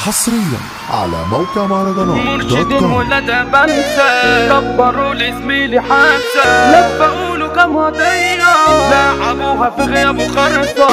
حصريا على موقع مهرجانات دوت مرشدين كوم. ولاد بنسى كبروا لي زميلي حاسة لفقوا له كام هدية لعبوها في غيابه خرصة.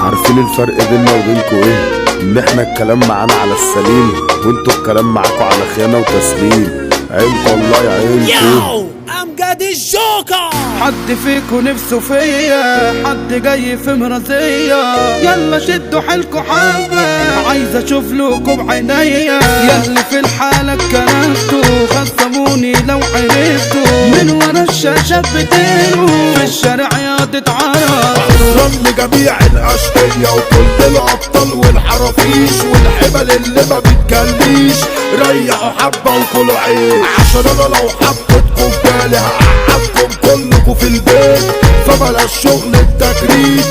عارفين الفرق بيننا وبينكوا ايه؟ ان احنا الكلام معانا على السليم وانتوا الكلام معاكوا على خيانة وتسليم. عينكوا والله يا عينكوا. امجد الجوكر. حد فيكو نفسه فيا، حد جاي في مرضية، يلا شدوا حيلكوا حبة، عايز اشوف لكم بعينيا. ياللي في الحالة اتكلمتوا خصموني لو عرفتوا، من ورا الشاشة بتقولوا في الشارع يا تتعرف. احترام لجميع الاشقية وكل الابطال والحرافيش والحبل اللي ما بتجليش. ريحوا حبة وكلوا عيش، عشان انا لو حبيتكم بالي هقعدكم كلكم في البيت، فبلاش شغل التجريد.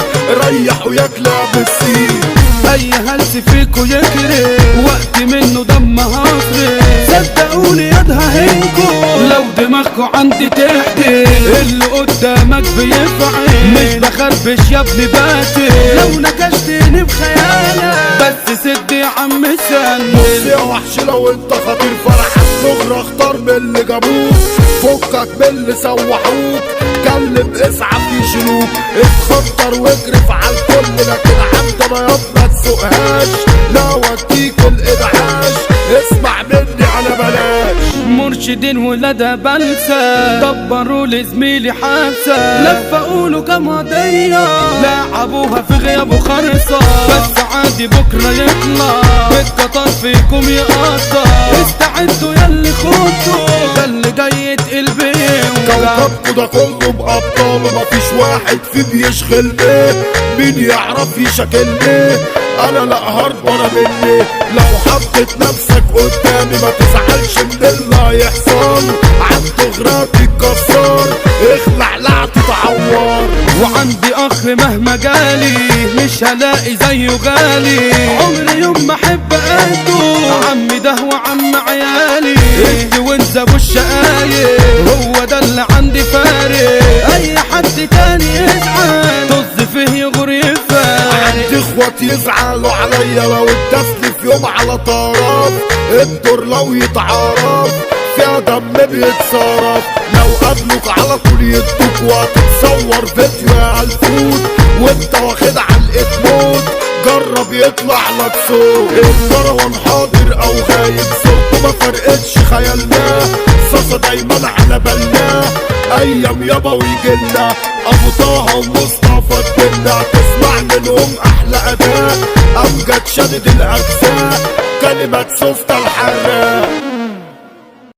ريحوا يا كلاب السين. اي هلس فيكو يجري وقت منه دم هصري، صدقوني ادههنكو لو دماغكو عندي تحدي. اللي قدامك بيفعل مش بخربش يا ابني باتي، لو نكشتني بخيالك بس سد يا عم سن. بص يا وحش لو انت خطير فرحك صغرى اختار من اللي جابوك، فكك من اللي سوحوك، كلم اسعف يشيلوك. اتخطر واجرف على الكل لكن عند ما يبقى تسوقهاش، لا وديك الانعاش اسمع مني على بلاش. مرشدين ولاد بنسى دبروا لي زميلي حاسة لفقوا له كام هدية لعبوها في غيابه خرصة، بس عادي بكرة يطلع بالقطر فيكم يقطع. استعدوا ياللي خدتوا ده اللي جاي يتقل بيه. كوكبكوا ده كله بأبطاله مفيش واحد فيه بيشغل بيه، مين يعرف يشكلني؟ انا لا هربانة مني. لو حطيت نفسك قدامي ما تزعلش من اللي هيحصل، عنده غراتي الكسار اخلع لا تتعور. وعندي اخ مهما جالي مش هلاقي زيه غالي، عمري يوم ما احب قده عمي ده وعم عيالي. انت وانت ابو الشقايق هو ده اللي عندي فارق، اي حد تاني يزعل طز فيه يغور يفارق. عندي اخوات يزعلوا عليا لو اتدفني في يوم على طرف، الدور لو يتعرف فيها دم بيتصرف. لو قابلوك على طول يدوك وهتتصور فيديو يا الفوت وانت واخد علقة موت، جرب يطلع لك صوت. الكروان حاضر او غايب صوته ما فرقتش خيالنا، صاصة دايما على بالنا ايام يابا ويجيلنا. ابو طه ومصطفى الدنا تسمع منهم احلى اداء، امجد شدد الاجزاء كلمة سوسته الحراق.